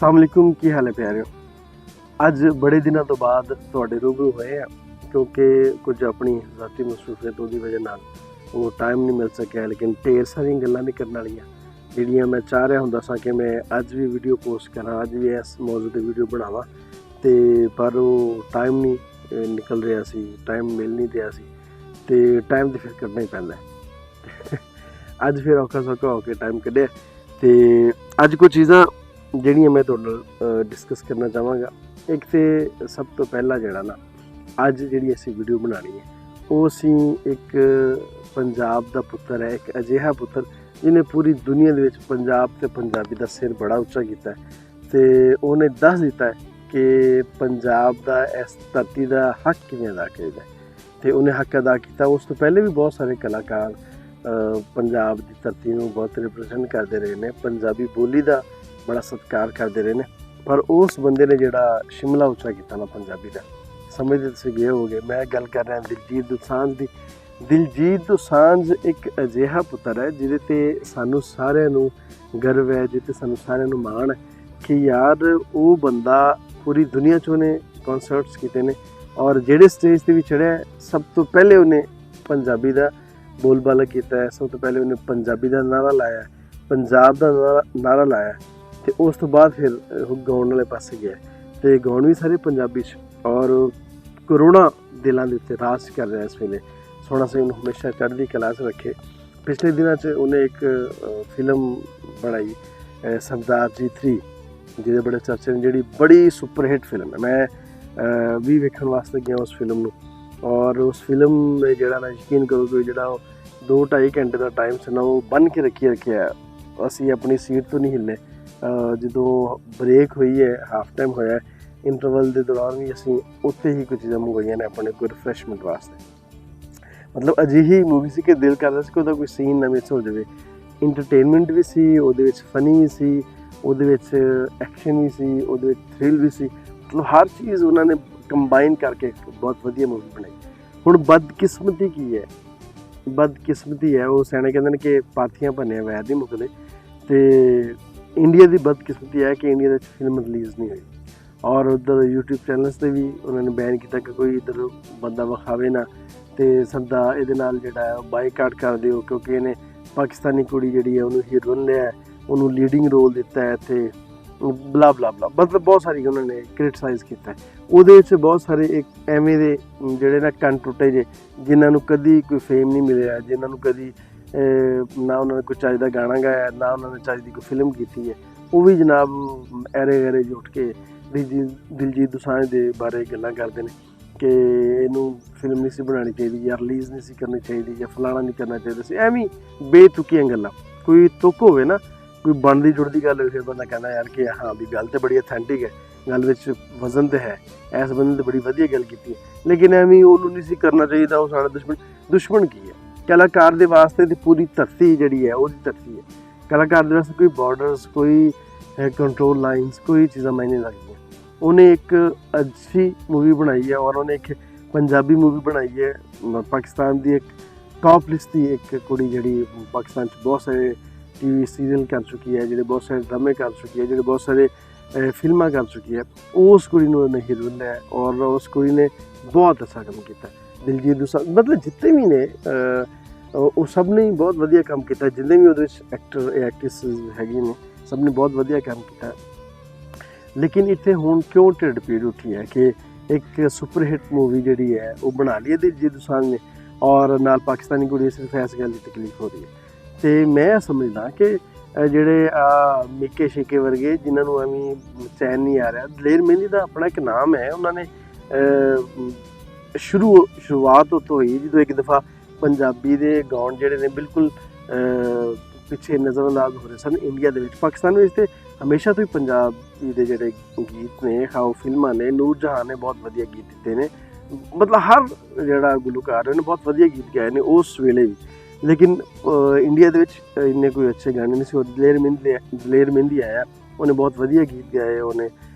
अस्सलाम वालेकुम, की हाल है प्यारे। अज बड़े दिनों तो बाद तुहाडे रूबरू होए आ क्योंकि कुछ अपनी ज़ाती मसरूफियत की वजह नाल वो टाइम नहीं मिल सकिया, लेकिन ढेर सारिया गल्लां नहीं करने वालियां जिहड़ियां मैं चाह रहा हुंदा सा कि मैं अज भी वीडियो पोस्ट करा, अज भी इस मौजू ते वीडियो बनावा, ते पर वो टाइम नहीं निकल रहा सी, टाइम मिल नहीं रहा सी, ते टाइम तो फिर करना ही पैंदा है। अज फिर औखा सौखा होकर टाइम कड्ढिया ते अज कुछ चीज़ां ਜਿਹੜੀਆਂ मैं ਤੁਹਾਡੇ ਨਾਲ डिस्कस करना चाहांगा। एक तो सब तो पहला ਜਿਹੜਾ ना ਅੱਜ ਜਿਹੜੀ ਅਸੀਂ ਵੀਡੀਓ ਬਣਾਣੀ ਹੈ ਉਹ ਅਸੀਂ ਇੱਕ ਪੰਜਾਬ ਦਾ ਪੁੱਤਰ ਹੈ, ਇੱਕ ਅਜਿਹਾ ਪੁੱਤਰ ਜਿਹਨੇ ਪੂਰੀ ਦੁਨੀਆ ਦੇ ਵਿੱਚ ਪੰਜਾਬ ਤੇ ਪੰਜਾਬੀ ਦਾ ਸਿਰ ਬੜਾ ਉੱਚਾ ਕੀਤਾ ਤੇ ਉਹਨੇ ਦੱਸ ਦਿੱਤਾ ਹੈ ਕਿ ਪੰਜਾਬ ਦਾ ਇਸ ਧਰਤੀ ਦਾ ਹੱਕ ਕਿਵੇਂ ਅਦਾ ਕਰੀਦਾ ਤੇ ਉਹਨੇ ਹੱਕ ਅਦਾ ਕੀਤਾ। ਉਸ ਤੋਂ ਪਹਿਲੇ ਵੀ ਬਹੁਤ ਸਾਰੇ ਕਲਾਕਾਰ ਪੰਜਾਬ ਦੀ ਧਰਤੀ ਨੂੰ ਬਹੁਤ ਰਿਪਰੈਜ਼ੈਂਟ ਕਰਦੇ ਰਹੇ ਨੇ, ਪੰਜਾਬੀ ਬੋਲੀ ਦਾ बड़ा सत्कार करते रहे ने, पर उस बंदे ने जोड़ा शिमला उच्चा किया ना पंजाबी का, समझते तुम गए हो गए। मैं गल कर रहा दिलजीत दोसांझ की। दिलजीत दोसांझ एक अजिहा पुत्र है जिहदे सानू सारिआं गर्व है, जिते सानू सारिआं माण है कि यार वो बंदा पूरी दुनिया च उन्हें कॉन्सर्ट्स किए ने और जिहड़े स्टेज ते भी चढ़िया सब तो पहले उन्हें पंजाबी का बोलबाला किया, सब तो पहले उन्हें पंजाबी का नारा लाया, पंजाब का नारा लाया ਤੇ ਉਸ ਤੋਂ ਬਾਅਦ ਫਿਰ ਗਾਉਣ ਵਾਲੇ ਪਾਸੇ ਗਿਆ ਤੇ ਗਾਉਣ ਵੀ ਸਾਰੇ ਪੰਜਾਬੀ 'ਚ ਔਰ ਕਰੋੜਾਂ ਦਿਲਾਂ ਦੇ ਉੱਤੇ ਰਾਜ ਕਰ ਰਿਹਾ ਇਸ ਵੇਲੇ। ਸੋਹਣਾ ਸਿੰਘ ਨੂੰ ਹਮੇਸ਼ਾ ਚੜ੍ਹਦੀ ਕਲਾ 'ਚ ਰੱਖੇ। ਪਿਛਲੇ ਦਿਨਾਂ 'ਚ ਉਹਨੇ ਇੱਕ ਫਿਲਮ ਬਣਾਈ ਸਰਦਾਰ ਜੀ 3 ਜਿਹਦੇ ਬੜੇ ਚਰਚੇ ਨੇ, ਜਿਹੜੀ ਬੜੀ ਸੁਪਰ ਹਿੱਟ ਫਿਲਮ ਹੈ। ਮੈਂ ਵੀ ਵੇਖਣ ਵਾਸਤੇ ਗਿਆ ਉਸ ਫਿਲਮ ਨੂੰ ਔਰ ਉਸ ਫਿਲਮ ਨੇ ਜਿਹੜਾ ਨਾ ਯਕੀਨ ਕਰੋ ਕਿ ਜਿਹੜਾ 2-2.5 ਘੰਟੇ ਦਾ ਟਾਈਮ ਸੀ ਨਾ ਉਹ ਬੰਨ੍ਹ ਕੇ ਰੱਖਿਆ। ਅਸੀਂ ਆਪਣੀ ਸੀਟ ਤੋਂ ਨਹੀਂ ਹਿੱਲੇ। ਜਦੋਂ ਬ੍ਰੇਕ ਹੋਈ ਹੈ, ਹਾਫ ਟਾਈਮ ਹੋਇਆ, ਇੰਟਰਵਲ ਦੇ ਦੌਰਾਨ ਵੀ ਅਸੀਂ ਉੱਥੇ ਹੀ ਕੁਝ ਚੀਜ਼ਾਂ ਮੰਗਵਾਈਆਂ ਨੇ ਆਪਣੇ ਕੋਈ ਰਿਫਰੈਸ਼ਮੈਂਟ ਵਾਸਤੇ। ਮਤਲਬ ਅਜਿਹੀ ਮੂਵੀ ਸੀ ਕਿ ਦਿਲ ਕਰਦਾ ਸੀ ਕਿ ਉਹਦਾ ਕੋਈ ਸੀਨ ਨਾ ਮਿਸ ਹੋ ਜਾਵੇ। ਇੰਟਰਟੇਨਮੈਂਟ ਵੀ ਸੀ ਉਹਦੇ ਵਿੱਚ, ਫਨੀ ਵੀ ਸੀ ਉਹਦੇ ਵਿੱਚ, ਐਕਸ਼ਨ ਵੀ ਸੀ ਉਹਦੇ ਵਿੱਚ, ਥ੍ਰਿਲ ਵੀ ਸੀ, ਮਤਲਬ ਹਰ ਚੀਜ਼ ਉਹਨਾਂ ਨੇ ਕੰਬਾਈਨ ਕਰਕੇ ਬਹੁਤ ਵਧੀਆ ਮੂਵੀ ਬਣਾਈ। ਹੁਣ ਬਦਕਿਸਮਤੀ ਕੀ ਹੈ? ਬਦਕਿਸਮਤੀ ਹੈ ਉਹ ਸਿਆਣੇ ਕਹਿੰਦੇ ਨੇ ਕਿ ਪਾਥੀਆਂ ਭੰਨਿਆ ਵੈਰ ਨਹੀਂ ਮੁੱਕਦੇ, ਤੇ इंडिया की बदकिस्मती है कि इंडिया फिल्म रिलीज़ नहीं हुई और उधर यूट्यूब चैनल्स से भी उन्होंने बैन किया कि कोई इधर बंदा विखावे ना, तो सदा ये जोड़ा बाईकाट कर दो क्योंकि इन्हें पाकिस्तानी कुड़ी जी है उन्होंने हीरोइन लिया, उन्होंने लीडिंग रोल दिता है, तो बला बला बला मतलब बहुत सारी उन्होंने क्रिटिसाइज़ किया। वो बहुत सारे एक एवें दे जोड़े ना कंट टुटे जे जिन्होंने कभी कोई फेम नहीं मिले, जिन्होंने कभी ना उन्होंने कोई चज का गाना गाया, ना उन्होंने चज की कोई फिल्म की है, वो भी जनाब ऐरे ऐरे जुट के दिलजीत दोसांझ के बारे गल्लां करते हैं कि इनू फिल्म नहीं सी बनानी चाहिए या रिलीज़ नहीं सी करनी चाहिए या फलाना नहीं करना चाहिए। एवं बेतुकियां गल्लां, कोई तुक होवे ना, कोई बनती जुड़ती गल हो, फिर बंदा कहना यार कि हाँ भी गल तो बड़ी ऑथेंटिक है, गल विच वजन तो है, इस बंदे ने बड़ी वधिया गल की, लेकिन एवं उन्होंने नहीं सी करना चाहिए। वो साडा दुश्मन की है? कलाकार के वास्ते तो पूरी धरती जी है वो धरती है। कलाकार के वास्ते कोई बॉर्डर्स, कोई कंट्रोल लाइन्स, कोई चीज़ां मायने लगदी। उन्हें एक अच्छी मूवी बनाई है और उन्हें एक पंजाबी मूवी बनाई है। पाकिस्तान की एक टॉप लिस्ट की एक कुड़ी जी पाकिस्तान बहुत सारे TV सीरियल कर चुकी है, जो बहुत सारे ड्रामे कर चुकी है, जो बहुत सारे फिल्मां कर चुकी है, उस कुड़ी ने उन्हें हीरोइन लिया और उस कुड़ी ने बहुत अच्छा काम किया। दिलजीत दोसांझ मतलब जितने भी ने वो सब ने बहुत वधिया काम किया, जिन्हें भी वो एक्टर एक्ट्रेस हैगी ने सब ने बहुत वधिया काम किया। लेकिन इतने हुण क्यों ढिड पीड़ उठी है कि एक सुपर हिट मूवी जी है वो बना ली है दिलजीत दोसांझ ने और नाल पाकिस्तानी कुड़ी सिर्फ इस गल की तकलीफ हो रही है। तो मैं समझदा कि ਜਿਹੜੇ ਮਿੱਕੇ ਸ਼ੇਕੇ ਵਰਗੇ ਜਿਨ੍ਹਾਂ ਨੂੰ ਐਵੇਂ ਚੈਨ ਨਹੀਂ ਆ ਰਿਹਾ, ਦਲੇਰ ਮਹਿੰਦੀ ਦਾ ਆਪਣਾ ਇੱਕ ਨਾਮ ਹੈ, ਉਹਨਾਂ ਨੇ शुरुआत उत्थों हुई जो एक दफ़ा पंजाबी दे गाउन जिहड़े ने बिल्कुल पिछे नज़रअंदाज हो रहे सन इंडिया दे विच। पाकिस्तान में तो हमेशा तो ही पंजाबी दे जिहड़े गीत ने, खाओ फिल्मां ने, नूर जहां ने बहुत वधिया गीत दिते ने, मतलब हर जिहड़ा गुलकार है बहुत वधिया गीत गाए ने उस वेले भी। लेकिन इंडिया दे विच इन्ने कोई अच्छे गाने नहीं सी। और दलेर मेहंदी आया, उन्हें बहुत वधिया गीत गाए उन्हें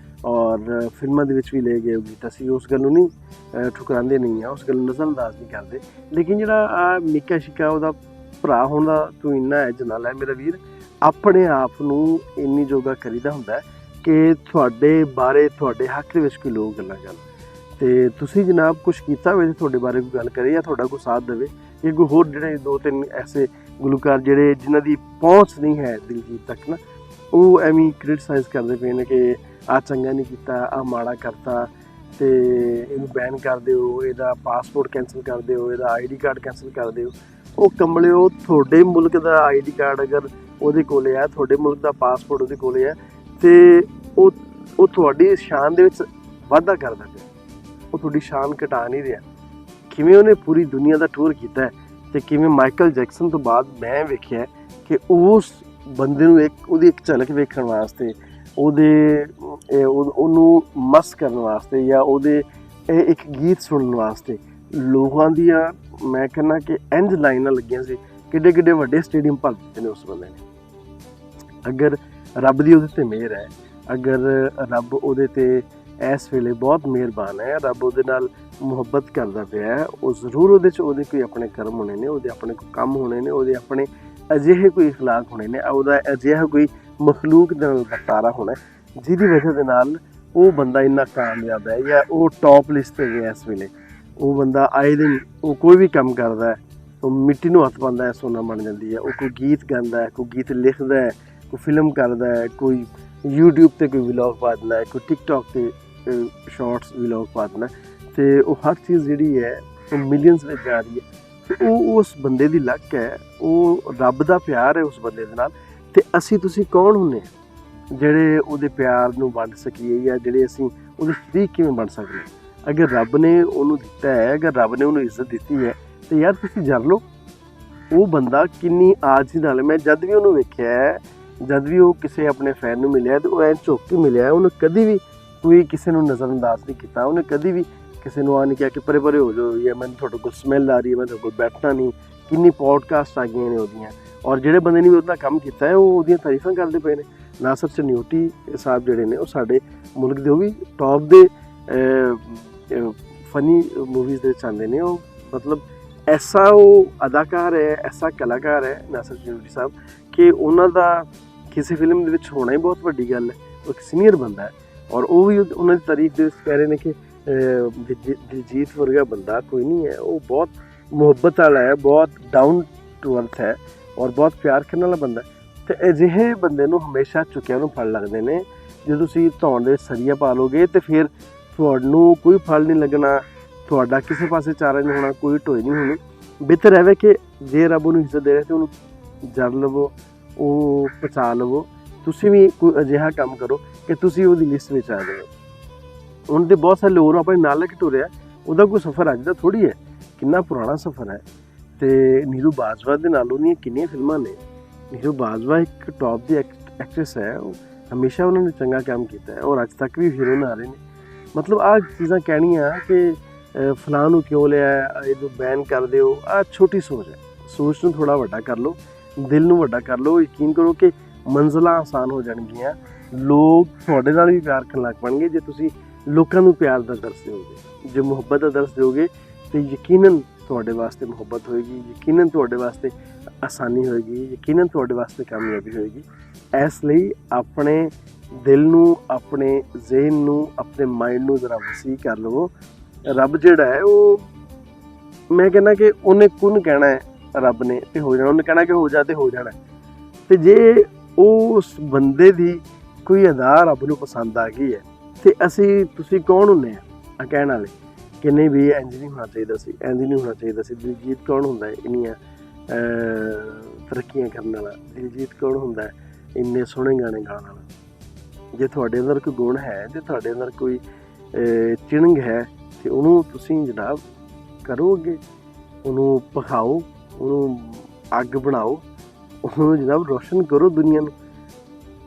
और फिल्मां दे विच भी ले गए गीत। असीं उस गल नूं नहीं ठुकरांदे नहीं है, उस गल नूं नज़रअंदाज नहीं करते। लेकिन जिहड़ा मिक्का शिक्का उहदा भरा होण दा तूं इन्ना है जनाला है मेरा वीर, अपने आप नूं इन्नी जोगा करीदा हुंदा है ਕਿ ਤੁਹਾਡੇ ਬਾਰੇ ਤੁਹਾਡੇ ਹੱਕ ਦੇ ਵਿੱਚ ਕੋਈ ਲੋਕ ਗੱਲਾਂ ਕਰਨ ਤੇ ਤੁਸੀਂ ਜਨਾਬ ਕੁਛ ਕੀਤਾ ਹੋਵੇ ਤੁਹਾਡੇ ਬਾਰੇ ਕੋਈ ਗੱਲ ਕਰੇ ਜਾਂ ਤੁਹਾਡਾ ਕੋਈ ਸਾਥ ਦੇਵੇ, ਜਾਂ ਕੋਈ ਹੋਰ ਜਿਹੜੇ 2-3 ਐਸੇ ਗੁਲੂਕਾਰ ਜਿਹੜੇ ਜਿਨ੍ਹਾਂ ਦੀ ਪਹੁੰਚ ਨਹੀਂ ਹੈ ਦਿਲਜੀਤ ਤੱਕ ਨਾ, ਉਹ ਐਵੇਂ ਕ੍ਰਿਟਿਸਾਈਜ਼ ਕਰਦੇ ਪਏ ਨੇ ਕਿ ਆਹ ਚੰਗਾ ਨਹੀਂ ਕੀਤਾ, ਆਹ ਮਾੜਾ ਕਰਤਾ ਤੇ ਇਹਨੂੰ ਬੈਨ ਕਰ ਦਿਓ, ਇਹਦਾ ਪਾਸਪੋਰਟ ਕੈਂਸਲ ਕਰ ਦਿਓ, ਇਹਦਾ ਆਈਡੀ ਕਾਰਡ ਕੈਂਸਲ ਕਰ ਦਿਓ। ਉਹ ਕਮਲਿਓ, ਤੁਹਾਡੇ ਮੁਲਕ ਦਾ ਆਈਡੀ ਕਾਰਡ ਅਗਰ ਉਹਦੇ ਕੋਲ ਹੈ, ਤੁਹਾਡੇ ਮੁਲਕ ਦਾ ਪਾਸਪੋਰਟ ਉਹਦੇ ਕੋਲ ਹੈ, ਤੇ ਉਹ ਤੁਹਾਡੀ ਸ਼ਾਨ ਦੇ ਵਿੱਚ ਵਾਧਾ ਕਰਦਾ ਪਿਆ, ਉਹ ਤੁਹਾਡੀ ਸ਼ਾਨ ਘਟਾ ਨਹੀਂ ਰਿਹਾ। ਕਿਵੇਂ ਉਹਨੇ ਪੂਰੀ ਦੁਨੀਆ ਦਾ ਟੂਰ ਕੀਤਾ ਹੈ ਤੇ ਕਿਵੇਂ ਮਾਈਕਲ ਜੈਕਸਨ ਤੋਂ ਬਾਅਦ ਮੈਂ ਵੇਖਿਆ ਕਿ ਉਸ ਬੰਦੇ ਨੂੰ ਉਹਦੀ ਇੱਕ ਝਲਕ ਵੇਖਣ ਵਾਸਤੇ, ਉਹਨੂੰ ਮਸ ਕਰਨ ਵਾਸਤੇ ਜਾਂ ਉਹਦੇ ਇੱਕ ਗੀਤ ਸੁਣਨ ਵਾਸਤੇ ਲੋਕਾਂ ਦੀਆਂ ਮੈਂ ਕਹਿੰਦਾ ਕਿ ਇੰਝ ਲਾਈਨਾਂ ਲੱਗੀਆਂ ਸੀ, ਕਿੱਡੇ ਕਿੱਡੇ ਵੱਡੇ ਸਟੇਡੀਅਮ ਭਰ ਦਿੱਤੇ ਨੇ ਉਸ ਬੰਦੇ ਨੇ। ਅਗਰ ਰੱਬ ਦੀ ਉਹਦੇ 'ਤੇ ਮਿਹਰ ਹੈ, ਅਗਰ ਰੱਬ ਉਹਦੇ 'ਤੇ ਇਸ ਵੇਲੇ ਬਹੁਤ ਮਿਹਰਬਾਨ ਹੈ, ਰੱਬ ਉਹਦੇ ਨਾਲ ਮੁਹੱਬਤ ਕਰਦਾ ਪਿਆ ਹੈ, ਉਹ ਜ਼ਰੂਰ ਉਹਦੇ 'ਚ ਉਹਦੇ ਕੋਈ ਆਪਣੇ ਕਰਮ ਹੋਣੇ ਨੇ, ਉਹਦੇ ਆਪਣੇ ਕੋਈ ਕੰਮ ਹੋਣੇ ਨੇ, ਉਹਦੇ ਆਪਣੇ ਅਜਿਹੇ ਕੋਈ ਅਖਲਾਕ ਹੋਣੇ ਨੇ, ਉਹਦਾ ਅਜਿਹਾ ਕੋਈ ਮਖਲੂਕ ਦੇ ਨਾਲ ਵਰਤਾਰਾ ਹੋਣਾ ਜਿਹਦੀ ਵਜ੍ਹਾ ਦੇ ਨਾਲ ਉਹ ਬੰਦਾ ਇੰਨਾ ਕਾਮਯਾਬ ਹੈ ਜਾਂ ਉਹ ਟੌਪ ਲਿਸਟ 'ਤੇ ਗਿਆ ਇਸ ਵੇਲੇ। ਉਹ ਬੰਦਾ ਆਏ ਦਿਨ ਉਹ ਕੋਈ ਵੀ ਕੰਮ ਕਰਦਾ ਹੈ, ਉਹ ਮਿੱਟੀ ਨੂੰ ਹੱਥ ਪਾਉਂਦਾ ਹੈ, ਸੋਨਾ ਬਣ ਜਾਂਦੀ ਹੈ। ਉਹ ਕੋਈ ਗੀਤ ਗਾਉਂਦਾ ਹੈ, ਕੋਈ ਗੀਤ ਲਿਖਦਾ ਹੈ, ਕੋਈ ਫਿਲਮ ਕਰਦਾ ਹੈ, ਕੋਈ YouTube 'ਤੇ ਕੋਈ ਵਲੌਗ ਪਾ ਦਿੰਦਾ ਹੈ, ਕੋਈ ਟਿਕਟੋਕ 'ਤੇ ਸ਼ਾਰਟਸ ਵਲੌਗ ਪਾ ਦਿੰਦਾ, ਅਤੇ ਉਹ ਹਰ ਚੀਜ਼ ਜਿਹੜੀ ਹੈ ਉਹ ਮਿਲੀਅਨਸ ਵਿੱਚ ਜਾ ਰਹੀ ਹੈ। ਅਤੇ ਉਹ ਉਸ ਬੰਦੇ ਦੀ ਲੱਕ ਹੈ, ਉਹ ਰੱਬ ਦਾ ਪਿਆਰ ਹੈ ਉਸ ਬੰਦੇ ਦੇ ਨਾਲ। ਅਤੇ ਅਸੀਂ ਤੁਸੀਂ ਕੌਣ ਹੁੰਦੇ ਹਾਂ ਜਿਹੜੇ ਉਹਦੇ ਪਿਆਰ ਨੂੰ ਵੰਡ ਸਕੀਏ, ਜਾਂ ਜਿਹੜੇ ਅਸੀਂ ਉਹਦੇ ਸ਼ਰੀਕ ਕਿਵੇਂ ਬਣ ਸਕਦੇ ਹਾਂ। ਅਗਰ ਰੱਬ ਨੇ ਉਹਨੂੰ ਦਿੱਤਾ ਹੈ, ਅਗਰ ਰੱਬ ਨੇ ਉਹਨੂੰ ਇੱਜ਼ਤ ਦਿੱਤੀ ਹੈ, ਤਾਂ ਯਾਰ ਤੁਸੀਂ ਜਰ ਲਓ। ਉਹ ਬੰਦਾ ਕਿੰਨੀ ਆਜੀ ਨਾਲ, ਮੈਂ ਜਦ ਵੀ ਉਹਨੂੰ ਵੇਖਿਆ, ਜਦ ਵੀ ਉਹ ਕਿਸੇ ਆਪਣੇ ਫੈਨ ਨੂੰ ਮਿਲਿਆ ਤਾਂ ਉਹ ਐਂ ਝੁੱਕ ਕੇ ਮਿਲਿਆ, ਉਹਨੇ ਕਦੀ ਵੀ ਕੋਈ ਕਿਸੇ ਨੂੰ ਨਜ਼ਰਅੰਦਾਜ਼ ਨਹੀਂ ਕੀਤਾ, ਉਹਨੇ ਕਦੀ ਵੀ ਕਿਸੇ ਨੂੰ ਆ ਨਹੀਂ ਕਿਹਾ ਕਿ ਪਰੇ ਪਰੇ ਹੋ ਜਾਓ, ਜਾਂ ਮੈਨੂੰ ਤੁਹਾਡੇ ਕੋਲ ਸਮੈਲ ਆ ਰਹੀ ਹੈ, ਮੈਂ ਤੁਹਾਡੇ ਕੋਲ ਬੈਠਣਾ ਨਹੀਂ। ਕਿੰਨੀ ਪੋਡਕਾਸਟ ਆ ਗਈਆਂ ਨੇ ਉਹਦੀਆਂ, ਔਰ ਜਿਹੜੇ ਬੰਦੇ ਨੇ ਵੀ ਉਹਦਾ ਕੰਮ ਕੀਤਾ ਹੈ ਉਹ ਉਹਦੀਆਂ ਤਾਰੀਫਾਂ ਕਰਦੇ ਪਏ ਨੇ। ਨਾਸਰ ਚਨਿਊਟੀ ਸਾਹਿਬ ਜਿਹੜੇ ਨੇ ਉਹ ਸਾਡੇ ਮੁਲਕ ਦੇ, ਉਹ ਵੀ ਟੌਪ ਦੇ ਫਨੀ ਮੂਵੀਜ਼ ਦੇ ਵਿੱਚ ਆਉਂਦੇ ਨੇ। ਉਹ ਮਤਲਬ ਐਸਾ ਉਹ ਅਦਾਕਾਰ ਹੈ, ਐਸਾ ਕਲਾਕਾਰ ਹੈ ਨਾਸਰ ਚਨਿਊਟੀ ਸਾਹਿਬ, ਕਿ ਉਹਨਾਂ ਦਾ ਕਿਸੇ ਫਿਲਮ ਦੇ ਵਿੱਚ ਹੋਣਾ ਹੀ ਬਹੁਤ ਵੱਡੀ ਗੱਲ ਹੈ। ਉਹ ਇੱਕ ਸੀਨੀਅਰ ਬੰਦਾ ਹੈ, ਔਰ ਉਹ ਵੀ ਉਹਨਾਂ ਦੀ ਤਾਰੀਫ ਦੇ ਵਿੱਚ ਕਹਿ ਰਹੇ ਨੇ ਕਿ ਦਿਲਜੀਤ ਵਰਗਾ ਬੰਦਾ ਕੋਈ ਨਹੀਂ ਹੈ। ਉਹ ਬਹੁਤ ਮੁਹੱਬਤ ਵਾਲਾ ਹੈ, ਬਹੁਤ ਡਾਊਨ ਟੂ ਅਰਥ ਹੈ, ਔਰ ਬਹੁਤ ਪਿਆਰ ਕਰਨ ਵਾਲਾ ਬੰਦਾ। ਅਤੇ ਅਜਿਹੇ ਬੰਦੇ ਨੂੰ ਹਮੇਸ਼ਾ ਝੁਕਿਆਂ ਨੂੰ ਫਲ ਲੱਗਦੇ ਨੇ। ਜੇ ਤੁਸੀਂ ਧੌਣ ਦੇ ਸਰੀਆ ਪਾ ਲਓਗੇ ਤਾਂ ਫਿਰ ਤੁਹਾਨੂੰ ਕੋਈ ਫਲ ਨਹੀਂ ਲੱਗਣਾ, ਤੁਹਾਡਾ ਕਿਸੇ ਪਾਸੇ ਚਾਰਾ ਨਹੀਂ ਹੋਣਾ, ਕੋਈ ਢੋਈ ਨਹੀਂ ਹੋਣੀ। ਬਿਹਤਰ ਹੈ ਕਿ ਜੇ ਰੱਬ ਉਹਨੂੰ ਇੱਜ਼ਤ ਦੇ ਰਿਹਾ ਤਾਂ ਉਹਨੂੰ ਜਰ ਲਵੋ, ਉਹ ਪਹੁੰਚਾ ਲਵੋ। ਤੁਸੀਂ ਵੀ ਕੋਈ ਅਜਿਹਾ ਕੰਮ ਕਰੋ ਕਿ ਤੁਸੀਂ ਉਹਦੀ ਲਿਸਟ ਵਿੱਚ ਆ ਜਾਓ। ਹੁਣ ਤਾਂ ਬਹੁਤ ਸਾਰੇ ਹੋਰ ਆਪਣੇ ਨਾਲ ਲੈ ਕੇ ਟੁਰਿਆ, ਉਹਦਾ ਕੋਈ ਸਫ਼ਰ ਅੱਜ ਦਾ ਥੋੜ੍ਹੀ ਹੈ, ਕਿੰਨਾ ਪੁਰਾਣਾ ਸਫ਼ਰ ਹੈ। ਅਤੇ ਨੀਰੂ ਬਾਜਵਾ ਦੇ ਨਾਲ ਉਹਦੀਆਂ ਕਿੰਨੀਆਂ ਫਿਲਮਾਂ ਨੇ। ਨੀਰੂ ਬਾਜਵਾ ਇੱਕ ਟੌਪ ਦੀ ਐਕਟਰੈਸ ਹੈ, ਉਹ ਹਮੇਸ਼ਾ ਉਹਨਾਂ ਨੇ ਚੰਗਾ ਕੰਮ ਕੀਤਾ ਹੈ, ਔਰ ਅੱਜ ਤੱਕ ਵੀ ਹੀਰੋਇਨ ਆ ਰਹੇ ਨੇ। ਮਤਲਬ ਆਹ ਚੀਜ਼ਾਂ ਕਹਿਣੀਆਂ ਕਿ ਫਲਾਂ ਨੂੰ ਕਿਉਂ ਲਿਆ, ਇਹਨੂੰ ਬੈਨ ਕਰ ਦਿਓ, ਆਹ ਛੋਟੀ ਸੋਚ ਹੈ। ਸੋਚ ਨੂੰ ਥੋੜ੍ਹਾ ਵੱਡਾ ਕਰ ਲਓ, ਦਿਲ ਨੂੰ ਵੱਡਾ ਕਰ ਲਓ। ਯਕੀਨ ਕਰੋ ਕਿ ਮੰਜ਼ਿਲਾਂ ਆਸਾਨ ਹੋ ਜਾਣਗੀਆਂ, ਲੋਕ ਤੁਹਾਡੇ ਨਾਲ ਵੀ ਪਿਆਰ ਕਰਨ ਲੱਗ ਪੈਣਗੇ ਜੇ ਤੁਸੀਂ ਲੋਕਾਂ ਨੂੰ ਪਿਆਰ ਦਾ ਦਰਸ ਦਿਓਗੇ। ਜੇ ਮੁਹੱਬਤ ਦਾ ਦਰਸ ਦਿਓਗੇ ਤਾਂ ਯਕੀਨਨ ਤੁਹਾਡੇ ਵਾਸਤੇ ਮੁਹੱਬਤ ਹੋਏਗੀ, ਯਕੀਨਨ ਤੁਹਾਡੇ ਵਾਸਤੇ ਆਸਾਨੀ ਹੋਏਗੀ, ਯਕੀਨਨ ਤੁਹਾਡੇ ਵਾਸਤੇ ਕਾਮਯਾਬੀ ਹੋਏਗੀ। ਇਸ ਲਈ ਆਪਣੇ ਦਿਲ ਨੂੰ, ਆਪਣੇ ਜ਼ਿਹਨ ਨੂੰ, ਆਪਣੇ ਮਾਈਂਡ ਨੂੰ ਜ਼ਰਾ ਵਸੀਹ ਕਰ ਲਵੋ। ਰੱਬ ਜਿਹੜਾ ਹੈ ਉਹ, ਮੈਂ ਕਹਿੰਦਾ ਕਿ ਉਹਨੇ ਕੁਨ ਕਹਿਣਾ ਹੈ ਰੱਬ ਨੇ ਤੇ ਹੋ ਜਾਣਾ, ਉਹਨੇ ਕਹਿਣਾ ਕਿ ਹੋ ਜਾ ਤੇ ਹੋ ਜਾਣਾ। ਅਤੇ ਜੇ ਉਸ ਬੰਦੇ ਦੀ ਕੋਈ ਅਦਾ ਰੱਬ ਨੂੰ ਪਸੰਦ ਆ ਗਈ ਹੈ ਅਤੇ ਤੁਸੀਂ ਕੌਣ ਹੁੰਦੇ ਆ ਕਹਿਣ ਵਾਲੇ ਕਿ ਨਹੀਂ ਵੀ ਇੰਝ ਨਹੀਂ ਹੋਣਾ ਚਾਹੀਦਾ ਸੀ, ਇੰਝ ਨਹੀਂ ਹੋਣਾ ਚਾਹੀਦਾ ਸੀ। ਦਿਲਜੀਤ ਕੌਣ ਹੁੰਦਾ ਹੈ ਇੰਨੀਆਂ ਤਰੱਕੀਆਂ ਕਰਨ ਵਾਲਾ? ਦਿਲਜੀਤ ਕੌਣ ਹੁੰਦਾ ਹੈ ਇੰਨੇ ਸੋਹਣੇ ਗਾਣੇ ਗਾਉਣ ਵਾਲਾ? ਜੇ ਤੁਹਾਡੇ ਅੰਦਰ ਕੋਈ ਗੁਣ ਹੈ, ਜੇ ਤੁਹਾਡੇ ਅੰਦਰ ਕੋਈ ਚਿਣਗ ਹੈ, ਅਤੇ ਉਹਨੂੰ ਤੁਸੀਂ ਜਨਾਬ ਕਰੋ ਅੱਗੇ, ਉਹਨੂੰ ਭਖਾਓ, ਉਹਨੂੰ ਅੱਗ ਬਣਾਓ, ਉਹਨੂੰ ਜਨਾਬ ਰੋਸ਼ਨ ਕਰੋ ਦੁਨੀਆ ਨੂੰ।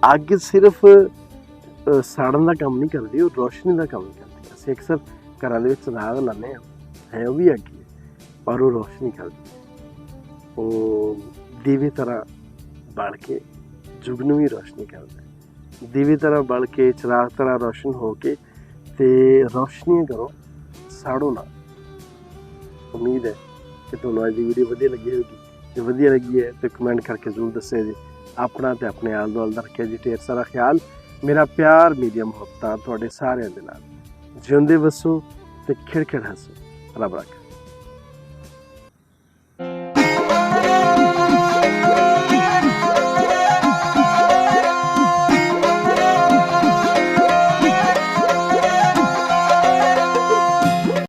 ਅੱਗ ਸਿਰਫ ਸਾੜਨ ਦਾ ਕੰਮ ਨਹੀਂ ਕਰਦੀ, ਉਹ ਰੋਸ਼ਨੀ ਦਾ ਕੰਮ ਕਰਦੀ। ਅਸੀਂ ਅਕਸਰ ਘਰਾਂ ਦੇ ਵਿੱਚ ਰਾਗ ਲਾਉਂਦੇ ਹਾਂ, ਹੈ ਉਹ ਵੀ ਅੱਗ ਹੀ ਹੈ, ਪਰ ਉਹ ਰੋਸ਼ਨੀ ਕਰਦੀ। ਉਹ ਦੀਵੇ ਤਰ੍ਹਾਂ ਬਲ ਕੇ ਜੁਗ ਨੂੰ ਵੀ ਰੋਸ਼ਨੀ ਕਰਦਾ। ਦੀਵੇ ਤਰ੍ਹਾਂ ਬਲ ਕੇ, ਚਿਰਾਗ ਤਰ੍ਹਾਂ ਰੋਸ਼ਨ ਹੋ ਕੇ ਅਤੇ ਰੋਸ਼ਨੀ ਕਰੋ, ਸਾੜੋ ਨਾ। ਉਮੀਦ ਹੈ ਕਿ ਤੁਹਾਨੂੰ ਅੱਜ ਦੀ ਵੀਡੀਓ ਵਧੀਆ ਲੱਗੀ ਹੋਵੇਗੀ। ਜੇ ਵਧੀਆ ਲੱਗੀ ਹੈ ਤਾਂ ਕਮੈਂਟ ਕਰਕੇ ਜ਼ਰੂਰ ਦੱਸਿਆ ਜੀ। ਆਪਣਾ ਅਤੇ ਆਪਣੇ ਆਲੇ ਦੁਆਲੇ ਦਾ ਰੱਖਿਆ ਜੀ ਢੇਰ ਸਾਰਾ ਖਿਆਲ। ਮੇਰਾ ਪਿਆਰ, ਮੇਰੀਆਂ ਮੁਹੱਬਤਾਂ ਤੁਹਾਡੇ ਸਾਰਿਆਂ ਦੇ ਨਾਲ। ਜਿਉਂਦੇ ਵਸੋ ਤੇ ਖਿੜ ਖਿੜ ਹੱਸੋ। ਰੱਬ ਰੱਖੇ।